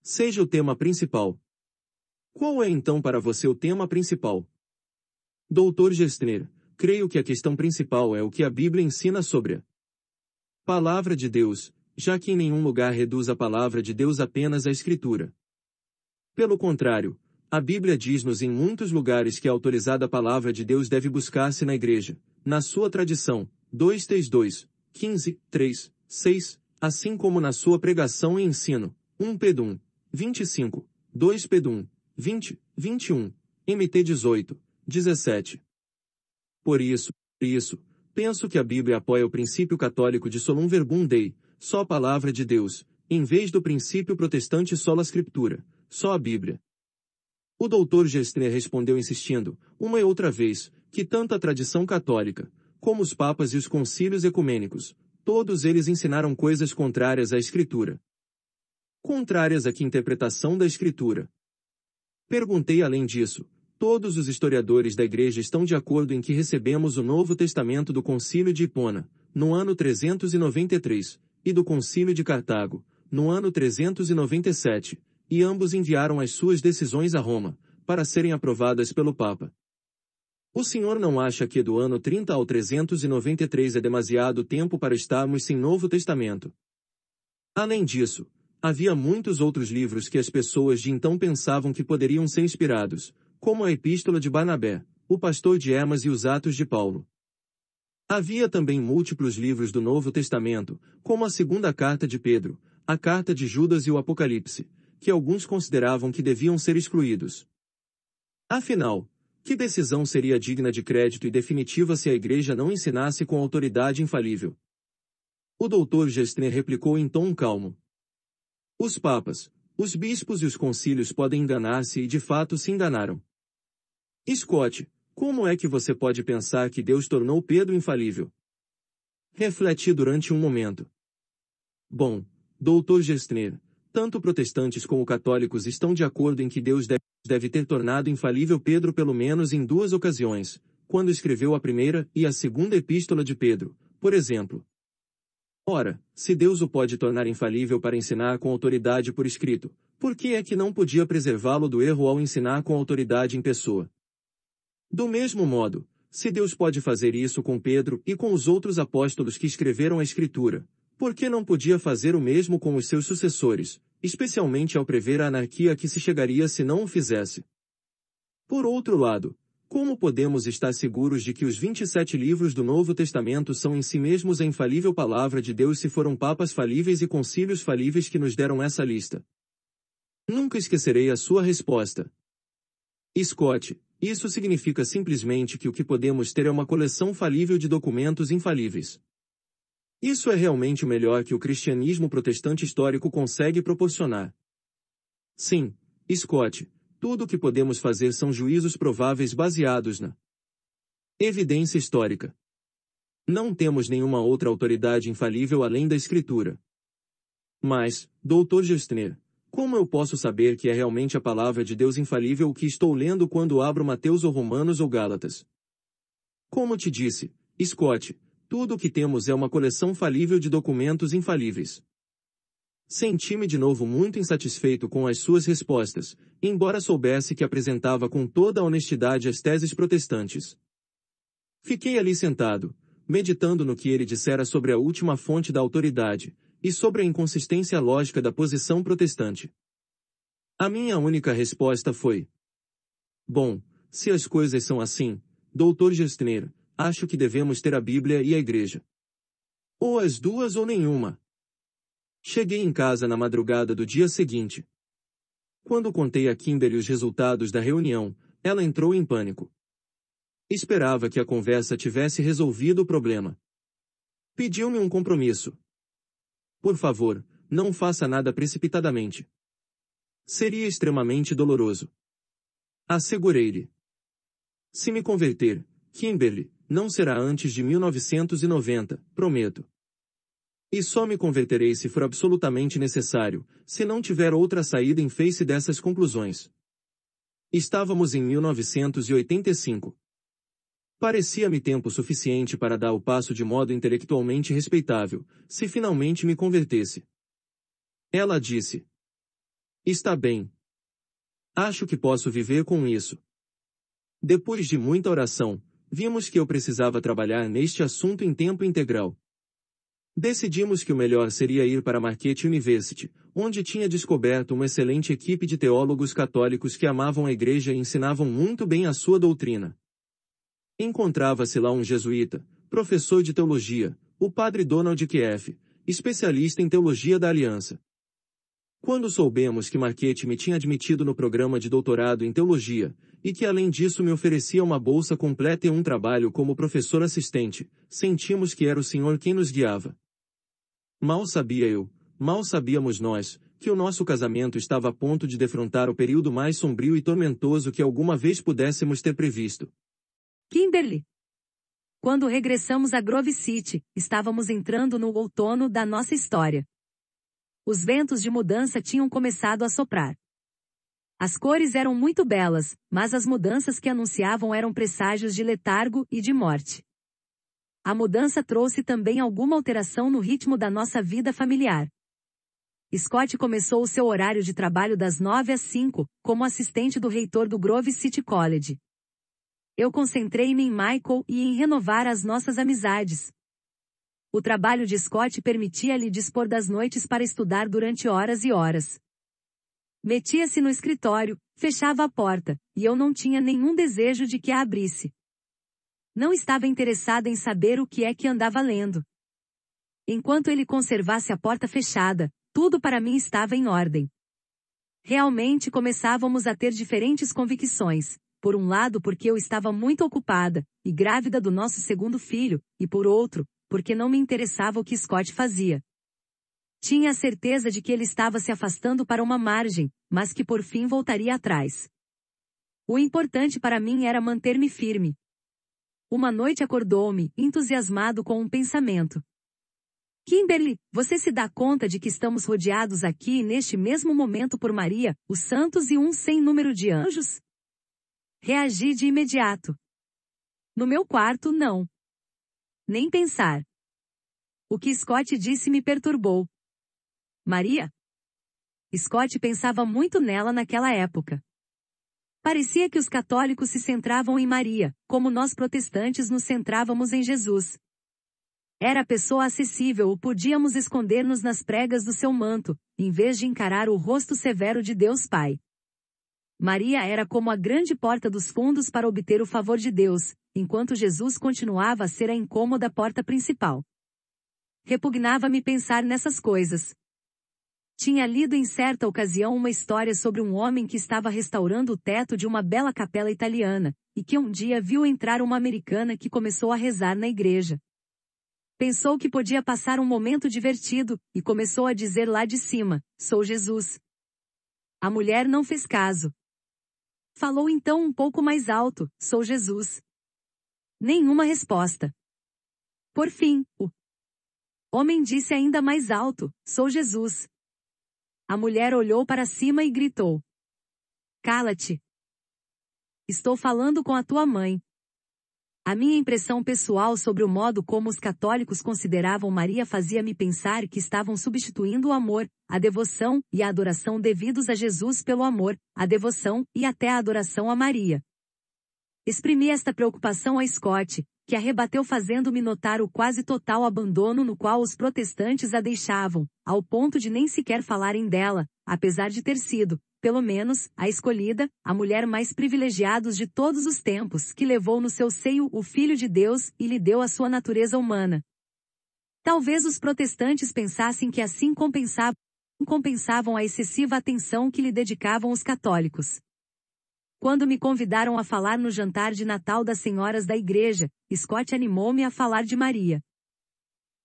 seja o tema principal. Qual é então para você o tema principal? Dr. Gestner, creio que a questão principal é o que a Bíblia ensina sobre a Palavra de Deus, já que em nenhum lugar reduz a Palavra de Deus apenas à Escritura. Pelo contrário, a Bíblia diz-nos em muitos lugares que a autorizada Palavra de Deus deve buscar-se na Igreja, na sua tradição, 2 Teis 2, 15, 3, 6, assim como na sua pregação e ensino, 1 Pedro 1, 25, 2 Pedro 1, 20, 21, MT 18, 17. Por isso, penso que a Bíblia apoia o princípio católico de solum verbum Dei, só a Palavra de Deus, em vez do princípio protestante sola Scriptura, só a Bíblia. O Dr. Gestner respondeu insistindo, uma e outra vez, que tanto a tradição católica, como os papas e os concílios ecumênicos, todos eles ensinaram coisas contrárias à Escritura. Contrárias a que interpretação da Escritura? Perguntei além disso, todos os historiadores da Igreja estão de acordo em que recebemos o Novo Testamento do Concílio de Hipona, no ano 393, e do Concílio de Cartago, no ano 397, e ambos enviaram as suas decisões a Roma, para serem aprovadas pelo Papa. O senhor não acha que do ano 30 ao 393 é demasiado tempo para estarmos sem Novo Testamento? Além disso, havia muitos outros livros que as pessoas de então pensavam que poderiam ser inspirados, como a Epístola de Barnabé, o Pastor de Hermas e os Atos de Paulo. Havia também múltiplos livros do Novo Testamento, como a segunda carta de Pedro, a carta de Judas e o Apocalipse, que alguns consideravam que deviam ser excluídos. Afinal, que decisão seria digna de crédito e definitiva se a Igreja não ensinasse com autoridade infalível? O Dr. Gestner replicou em tom calmo. Os papas, os bispos e os concílios podem enganar-se e de fato se enganaram. Scott, como é que você pode pensar que Deus tornou Pedro infalível? Refleti durante um momento. Bom, Dr. Gestner, tanto protestantes como católicos estão de acordo em que Deus deve ter tornado infalível Pedro pelo menos em 2 ocasiões, quando escreveu a primeira e a segunda epístola de Pedro, por exemplo. Ora, se Deus o pode tornar infalível para ensinar com autoridade por escrito, por que é que não podia preservá-lo do erro ao ensinar com autoridade em pessoa? Do mesmo modo, se Deus pode fazer isso com Pedro e com os outros apóstolos que escreveram a Escritura, por que não podia fazer o mesmo com os seus sucessores, especialmente ao prever a anarquia a que se chegaria se não o fizesse? Por outro lado, como podemos estar seguros de que os 27 livros do Novo Testamento são em si mesmos a infalível palavra de Deus se foram papas falíveis e concílios falíveis que nos deram essa lista? Nunca esquecerei a sua resposta. Scott, isso significa simplesmente que o que podemos ter é uma coleção falível de documentos infalíveis. Isso é realmente o melhor que o cristianismo protestante histórico consegue proporcionar. Sim, Scott, tudo o que podemos fazer são juízos prováveis baseados na evidência histórica. Não temos nenhuma outra autoridade infalível além da Escritura. Mas, Dr. Gestner, como eu posso saber que é realmente a palavra de Deus infalível o que estou lendo quando abro Mateus ou Romanos ou Gálatas? Como te disse, Scott, tudo o que temos é uma coleção falível de documentos infalíveis. Senti-me de novo muito insatisfeito com as suas respostas, embora soubesse que apresentava com toda a honestidade as teses protestantes. Fiquei ali sentado, meditando no que ele dissera sobre a última fonte da autoridade, e sobre a inconsistência lógica da posição protestante. A minha única resposta foi: bom, se as coisas são assim, Dr. Gestner, acho que devemos ter a Bíblia e a Igreja. Ou as duas ou nenhuma. Cheguei em casa na madrugada do dia seguinte. Quando contei a Kimberly os resultados da reunião, ela entrou em pânico. Esperava que a conversa tivesse resolvido o problema. Pediu-me um compromisso. Por favor, não faça nada precipitadamente. Seria extremamente doloroso. Assegurei-lhe. Se me converter, Kimberly, não será antes de 1990, prometo. E só me converterei se for absolutamente necessário, se não tiver outra saída em face dessas conclusões. Estávamos em 1985. Parecia-me tempo suficiente para dar o passo de modo intelectualmente respeitável, se finalmente me convertesse. Ela disse. Está bem. Acho que posso viver com isso. Depois de muita oração, vimos que eu precisava trabalhar neste assunto em tempo integral. Decidimos que o melhor seria ir para Marquette University, onde tinha descoberto uma excelente equipe de teólogos católicos que amavam a igreja e ensinavam muito bem a sua doutrina. Encontrava-se lá um jesuíta, professor de teologia, o padre Donald Kieff, especialista em teologia da aliança. Quando soubemos que Marquette me tinha admitido no programa de doutorado em teologia, e que além disso me oferecia uma bolsa completa e um trabalho como professor assistente, sentimos que era o Senhor quem nos guiava. Mal sabia eu, mal sabíamos nós, que o nosso casamento estava a ponto de defrontar o período mais sombrio e tormentoso que alguma vez pudéssemos ter previsto. Kimberly. Quando regressamos a Grove City, estávamos entrando no outono da nossa história. Os ventos de mudança tinham começado a soprar. As cores eram muito belas, mas as mudanças que anunciavam eram presságios de letargo e de morte. A mudança trouxe também alguma alteração no ritmo da nossa vida familiar. Scott começou o seu horário de trabalho das 9 às 5, como assistente do reitor do Grove City College. Eu concentrei-me em Michael e em renovar as nossas amizades. O trabalho de Scott permitia-lhe dispor das noites para estudar durante horas e horas. Metia-se no escritório, fechava a porta, e eu não tinha nenhum desejo de que a abrisse. Não estava interessada em saber o que é que andava lendo. Enquanto ele conservasse a porta fechada, tudo para mim estava em ordem. Realmente começávamos a ter diferentes convicções, por um lado porque eu estava muito ocupada, e grávida do nosso segundo filho, e por outro, porque não me interessava o que Scott fazia. Tinha a certeza de que ele estava se afastando para uma margem, mas que por fim voltaria atrás. O importante para mim era manter-me firme. Uma noite acordou-me, entusiasmado com um pensamento. Kimberly, você se dá conta de que estamos rodeados aqui neste mesmo momento por Maria, os santos e um sem número de anjos? Reagi de imediato. No meu quarto, não. Nem pensar. O que Scott disse me perturbou. Maria? Scott pensava muito nela naquela época. Parecia que os católicos se centravam em Maria, como nós protestantes nos centrávamos em Jesus. Era a pessoa acessível ou podíamos esconder-nos nas pregas do seu manto, em vez de encarar o rosto severo de Deus Pai. Maria era como a grande porta dos fundos para obter o favor de Deus, enquanto Jesus continuava a ser a incômoda porta principal. Repugnava-me pensar nessas coisas. Tinha lido em certa ocasião uma história sobre um homem que estava restaurando o teto de uma bela capela italiana, e que um dia viu entrar uma americana que começou a rezar na igreja. Pensou que podia passar um momento divertido, e começou a dizer lá de cima, "Sou Jesus." A mulher não fez caso. Falou então um pouco mais alto, "Sou Jesus." Nenhuma resposta. Por fim, o homem disse ainda mais alto, "Sou Jesus." A mulher olhou para cima e gritou, "Cala-te. Estou falando com a tua mãe." A minha impressão pessoal sobre o modo como os católicos consideravam Maria fazia-me pensar que estavam substituindo o amor, a devoção e a adoração devidos a Jesus pelo amor, a devoção e até a adoração a Maria. Exprimi esta preocupação a Scott, que a rebateu fazendo-me notar o quase total abandono no qual os protestantes a deixavam, ao ponto de nem sequer falarem dela, apesar de ter sido, pelo menos, a escolhida, a mulher mais privilegiada de todos os tempos, que levou no seu seio o Filho de Deus e lhe deu a sua natureza humana. Talvez os protestantes pensassem que assim compensavam a excessiva atenção que lhe dedicavam os católicos. Quando me convidaram a falar no jantar de Natal das senhoras da igreja, Scott animou-me a falar de Maria.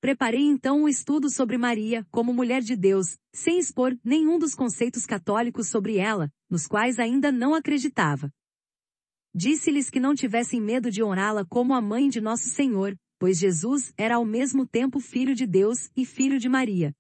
Preparei então um estudo sobre Maria, como mulher de Deus, sem expor nenhum dos conceitos católicos sobre ela, nos quais ainda não acreditava. Disse-lhes que não tivessem medo de honrá-la como a mãe de Nosso Senhor, pois Jesus era ao mesmo tempo Filho de Deus e Filho de Maria.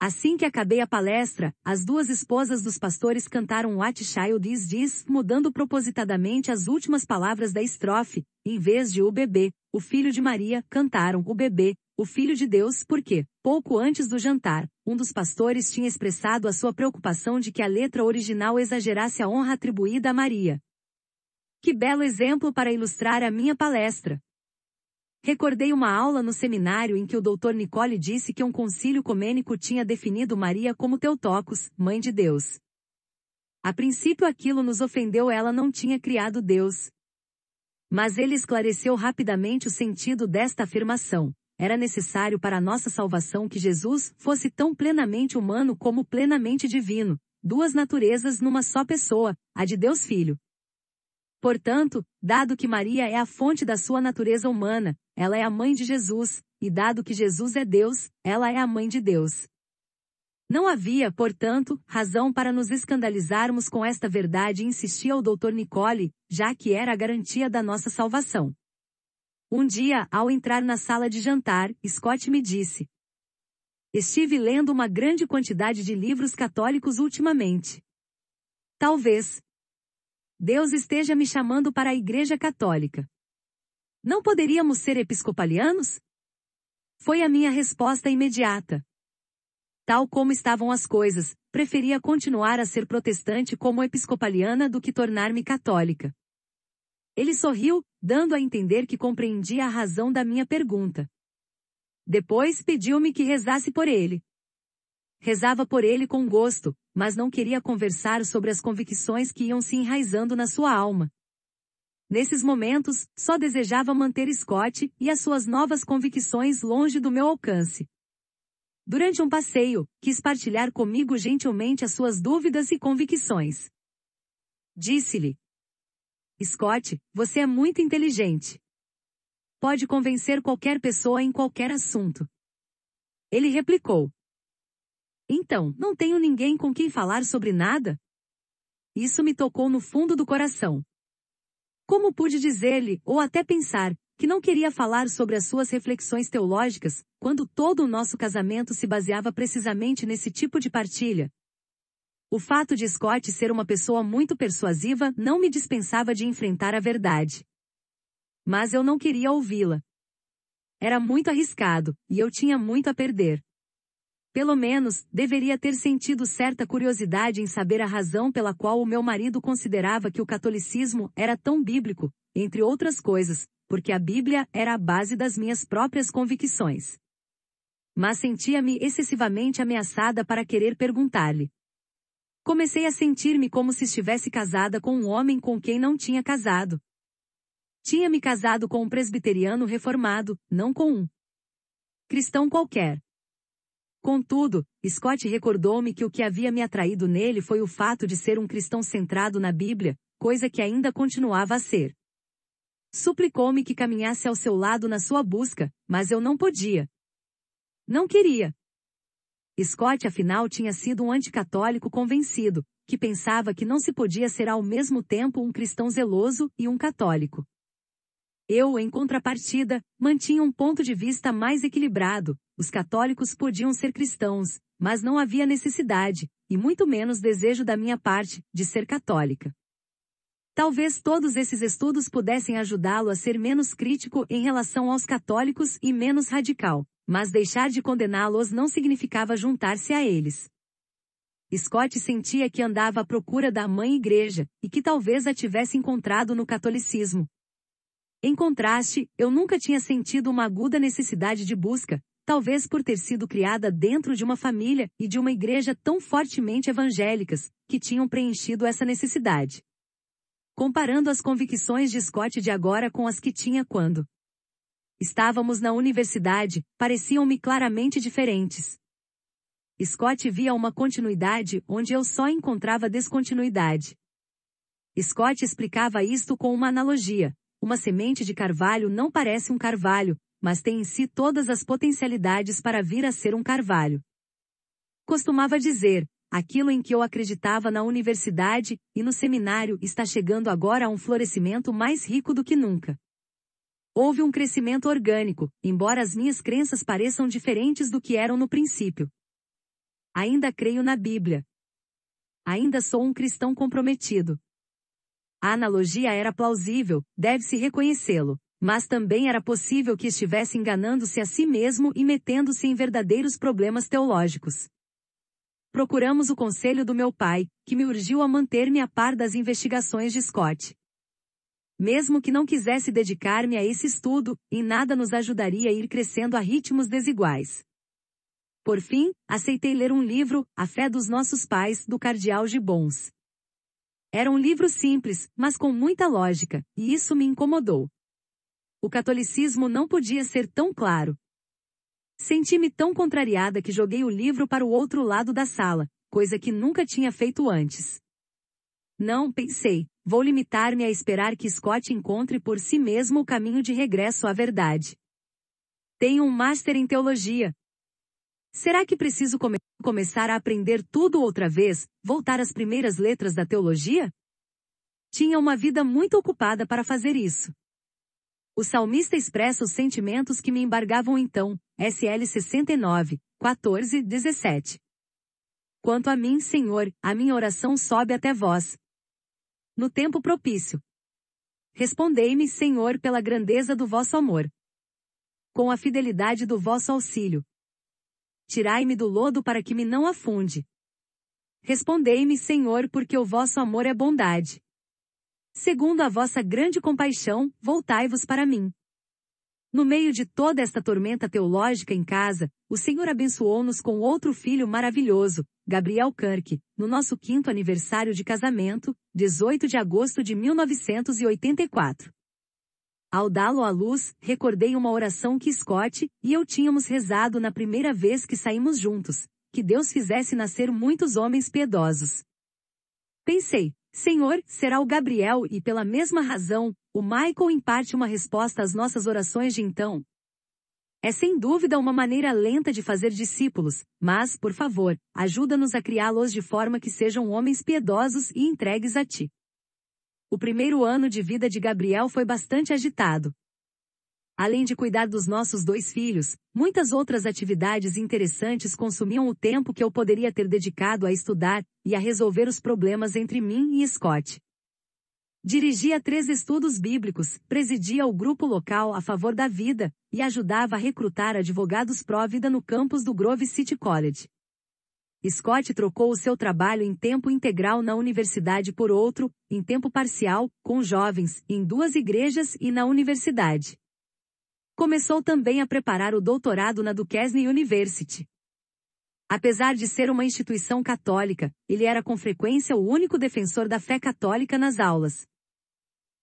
Assim que acabei a palestra, as duas esposas dos pastores cantaram What Child Is This, mudando propositadamente as últimas palavras da estrofe, em vez de o bebê, o filho de Maria, cantaram o bebê, o Filho de Deus, porque, pouco antes do jantar, um dos pastores tinha expressado a sua preocupação de que a letra original exagerasse a honra atribuída a Maria. Que belo exemplo para ilustrar a minha palestra! Recordei uma aula no seminário em que o Dr. Nicole disse que um concílio ecumênico tinha definido Maria como Theotokos, Mãe de Deus. A princípio aquilo nos ofendeu, ela não tinha criado Deus. Mas ele esclareceu rapidamente o sentido desta afirmação. Era necessário para a nossa salvação que Jesus fosse tão plenamente humano como plenamente divino, duas naturezas numa só pessoa, a de Deus Filho. Portanto, dado que Maria é a fonte da sua natureza humana, ela é a mãe de Jesus, e dado que Jesus é Deus, ela é a mãe de Deus. Não havia, portanto, razão para nos escandalizarmos com esta verdade, insistia o Dr. Nicole, já que era a garantia da nossa salvação. Um dia, ao entrar na sala de jantar, Scott me disse: "Estive lendo uma grande quantidade de livros católicos ultimamente. Talvez Deus esteja me chamando para a Igreja Católica. Não poderíamos ser episcopalianos?" Foi a minha resposta imediata. Tal como estavam as coisas, preferia continuar a ser protestante como episcopaliana do que tornar-me católica. Ele sorriu, dando a entender que compreendia a razão da minha pergunta. Depois pediu-me que rezasse por ele. Rezava por ele com gosto, mas não queria conversar sobre as convicções que iam se enraizando na sua alma. Nesses momentos, só desejava manter Scott e as suas novas convicções longe do meu alcance. Durante um passeio, quis partilhar comigo gentilmente as suas dúvidas e convicções. Disse-lhe: "Scott, você é muito inteligente. Pode convencer qualquer pessoa em qualquer assunto." Ele replicou: "Então, não tenho ninguém com quem falar sobre nada?" Isso me tocou no fundo do coração. Como pude dizer-lhe, ou até pensar, que não queria falar sobre as suas reflexões teológicas, quando todo o nosso casamento se baseava precisamente nesse tipo de partilha? O fato de Scott ser uma pessoa muito persuasiva não me dispensava de enfrentar a verdade. Mas eu não queria ouvi-la. Era muito arriscado, e eu tinha muito a perder. Pelo menos, deveria ter sentido certa curiosidade em saber a razão pela qual o meu marido considerava que o catolicismo era tão bíblico, entre outras coisas, porque a Bíblia era a base das minhas próprias convicções. Mas sentia-me excessivamente ameaçada para querer perguntar-lhe. Comecei a sentir-me como se estivesse casada com um homem com quem não tinha casado. Tinha me casado com um presbiteriano reformado, não com um cristão qualquer. Contudo, Scott recordou-me que o que havia me atraído nele foi o fato de ser um cristão centrado na Bíblia, coisa que ainda continuava a ser. Suplicou-me que caminhasse ao seu lado na sua busca, mas eu não podia. Não queria. Scott afinal tinha sido um anticatólico convencido, que pensava que não se podia ser ao mesmo tempo um cristão zeloso e um católico. Eu, em contrapartida, mantinha um ponto de vista mais equilibrado. Os católicos podiam ser cristãos, mas não havia necessidade, e muito menos desejo da minha parte, de ser católica. Talvez todos esses estudos pudessem ajudá-lo a ser menos crítico em relação aos católicos e menos radical, mas deixar de condená-los não significava juntar-se a eles. Scott sentia que andava à procura da Mãe Igreja, e que talvez a tivesse encontrado no catolicismo. Em contraste, eu nunca tinha sentido uma aguda necessidade de busca, talvez por ter sido criada dentro de uma família e de uma igreja tão fortemente evangélicas, que tinham preenchido essa necessidade. Comparando as convicções de Scott de agora com as que tinha quando Estávamos na universidade, pareciam-me claramente diferentes. Scott via uma continuidade onde eu só encontrava descontinuidade. Scott explicava isto com uma analogia. Uma semente de carvalho não parece um carvalho, mas tem em si todas as potencialidades para vir a ser um carvalho. Costumava dizer, aquilo em que eu acreditava na universidade e no seminário está chegando agora a um florescimento mais rico do que nunca. Houve um crescimento orgânico, embora as minhas crenças pareçam diferentes do que eram no princípio. Ainda creio na Bíblia. Ainda sou um cristão comprometido. A analogia era plausível, deve-se reconhecê-lo, mas também era possível que estivesse enganando-se a si mesmo e metendo-se em verdadeiros problemas teológicos. Procuramos o conselho do meu pai, que me urgiu a manter-me a par das investigações de Scott. Mesmo que não quisesse dedicar-me a esse estudo, em nada nos ajudaria a ir crescendo a ritmos desiguais. Por fim, aceitei ler um livro, A Fé dos Nossos Pais, do cardeal Gibbons. Era um livro simples, mas com muita lógica, e isso me incomodou. O catolicismo não podia ser tão claro. Senti-me tão contrariada que joguei o livro para o outro lado da sala, coisa que nunca tinha feito antes. Não, pensei, vou limitar-me a esperar que Scott encontre por si mesmo o caminho de regresso à verdade. Tenho um master em teologia. Será que preciso começar a aprender tudo outra vez, voltar às primeiras letras da teologia? Tinha uma vida muito ocupada para fazer isso. O salmista expressa os sentimentos que me embargavam então, SL 69, 14, 17. Quanto a mim, Senhor, a minha oração sobe até vós. No tempo propício. Respondei-me, Senhor, pela grandeza do vosso amor. Com a fidelidade do vosso auxílio. Tirai-me do lodo para que me não afunde. Respondei-me, Senhor, porque o vosso amor é bondade. Segundo a vossa grande compaixão, voltai-vos para mim. No meio de toda esta tormenta teológica em casa, o Senhor abençoou-nos com outro filho maravilhoso, Gabriel Kirk, no nosso 5º aniversário de casamento, 18 de agosto de 1984. Ao dá-lo à luz, recordei uma oração que Scott e eu tínhamos rezado na primeira vez que saímos juntos, que Deus fizesse nascer muitos homens piedosos. Pensei, Senhor, será o Gabriel e pela mesma razão, o Michael imparte uma resposta às nossas orações de então. É sem dúvida uma maneira lenta de fazer discípulos, mas, por favor, ajuda-nos a criá-los de forma que sejam homens piedosos e entregues a ti. O primeiro ano de vida de Gabriel foi bastante agitado. Além de cuidar dos nossos 2 filhos, muitas outras atividades interessantes consumiam o tempo que eu poderia ter dedicado a estudar e a resolver os problemas entre mim e Scott. Dirigia 3 estudos bíblicos, presidia o grupo local a favor da vida, e ajudava a recrutar advogados pró-vida no campus do Grove City College. Scott trocou o seu trabalho em tempo integral na universidade por outro, em tempo parcial, com jovens, em 2 igrejas e na universidade. Começou também a preparar o doutorado na Duquesne University. Apesar de ser uma instituição católica, ele era com frequência o único defensor da fé católica nas aulas.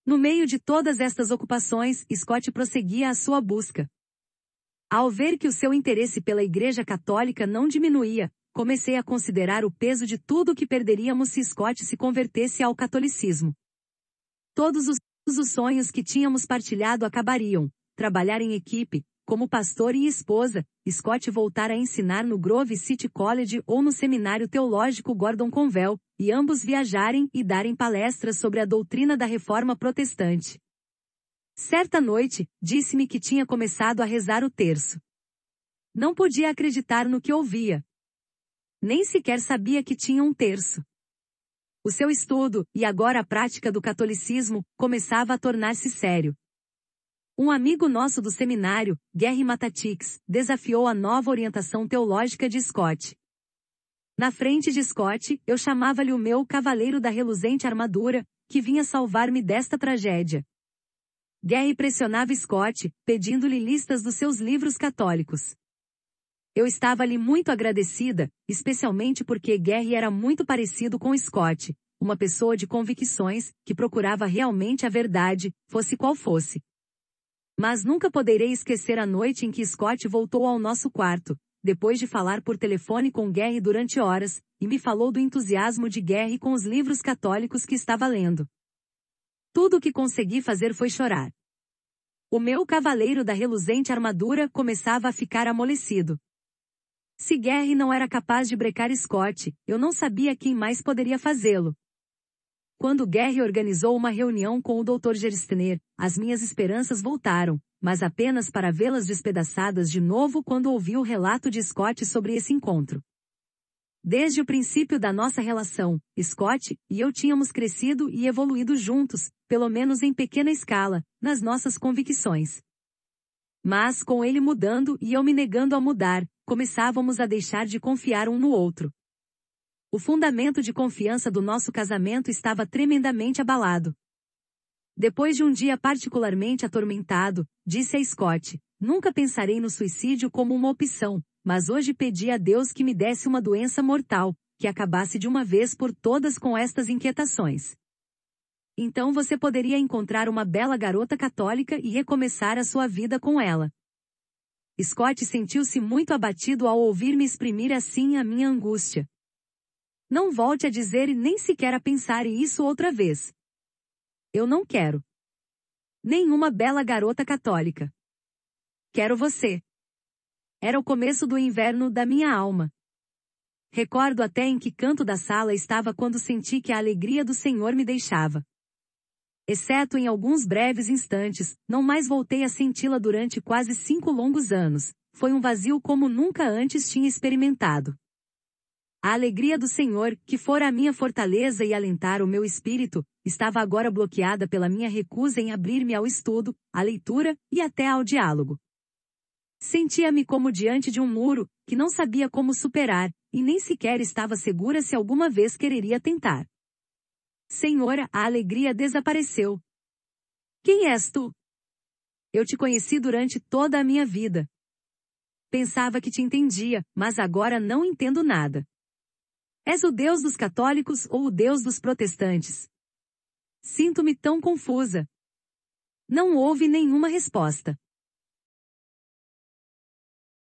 No meio de todas estas ocupações, Scott prosseguia a sua busca. Ao ver que o seu interesse pela Igreja Católica não diminuía, comecei a considerar o peso de tudo o que perderíamos se Scott se convertesse ao catolicismo. Todos os sonhos que tínhamos partilhado acabariam. Trabalhar em equipe, como pastor e esposa, Scott voltar a ensinar no Grove City College ou no Seminário Teológico Gordon Conwell, e ambos viajarem e darem palestras sobre a doutrina da Reforma Protestante. Certa noite, disse-me que tinha começado a rezar o terço. Não podia acreditar no que ouvia. Nem sequer sabia que tinha um terço. O seu estudo, e agora a prática do catolicismo, começava a tornar-se sério. Um amigo nosso do seminário, Gary Matatix, desafiou a nova orientação teológica de Scott. Na frente de Scott, eu chamava-lhe o meu cavaleiro da reluzente armadura, que vinha salvar-me desta tragédia. Gary pressionava Scott, pedindo-lhe listas dos seus livros católicos. Eu estava-lhe muito agradecida, especialmente porque Gary era muito parecido com Scott, uma pessoa de convicções, que procurava realmente a verdade, fosse qual fosse. Mas nunca poderei esquecer a noite em que Scott voltou ao nosso quarto, depois de falar por telefone com Gary durante horas, e me falou do entusiasmo de Gary com os livros católicos que estava lendo. Tudo o que consegui fazer foi chorar. O meu cavaleiro da reluzente armadura começava a ficar amolecido. Se Gary não era capaz de brecar Scott, eu não sabia quem mais poderia fazê-lo. Quando Gary organizou uma reunião com o Dr. Gerstner, as minhas esperanças voltaram, mas apenas para vê-las despedaçadas de novo quando ouvi o relato de Scott sobre esse encontro. Desde o princípio da nossa relação, Scott e eu tínhamos crescido e evoluído juntos, pelo menos em pequena escala, nas nossas convicções. Mas com ele mudando e eu me negando a mudar, começávamos a deixar de confiar um no outro. O fundamento de confiança do nosso casamento estava tremendamente abalado. Depois de um dia particularmente atormentado, disse a Scott: nunca pensarei no suicídio como uma opção, mas hoje pedi a Deus que me desse uma doença mortal, que acabasse de uma vez por todas com estas inquietações. Então você poderia encontrar uma bela garota católica e recomeçar a sua vida com ela. Scott sentiu-se muito abatido ao ouvir-me exprimir assim a minha angústia. Não volte a dizer e nem sequer a pensar isso outra vez. Eu não quero nenhuma bela garota católica. Quero você. Era o começo do inverno da minha alma. Recordo até em que canto da sala estava quando senti que a alegria do Senhor me deixava. Exceto em alguns breves instantes, não mais voltei a senti-la durante quase 5 longos anos. Foi um vazio como nunca antes tinha experimentado. A alegria do Senhor, que fora a minha fortaleza e alentar o meu espírito, estava agora bloqueada pela minha recusa em abrir-me ao estudo, à leitura e até ao diálogo. Sentia-me como diante de um muro, que não sabia como superar, e nem sequer estava segura se alguma vez quereria tentar. Senhora, a alegria desapareceu. Quem és tu? Eu te conheci durante toda a minha vida. Pensava que te entendia, mas agora não entendo nada. És o Deus dos católicos ou o Deus dos protestantes? Sinto-me tão confusa. Não houve nenhuma resposta.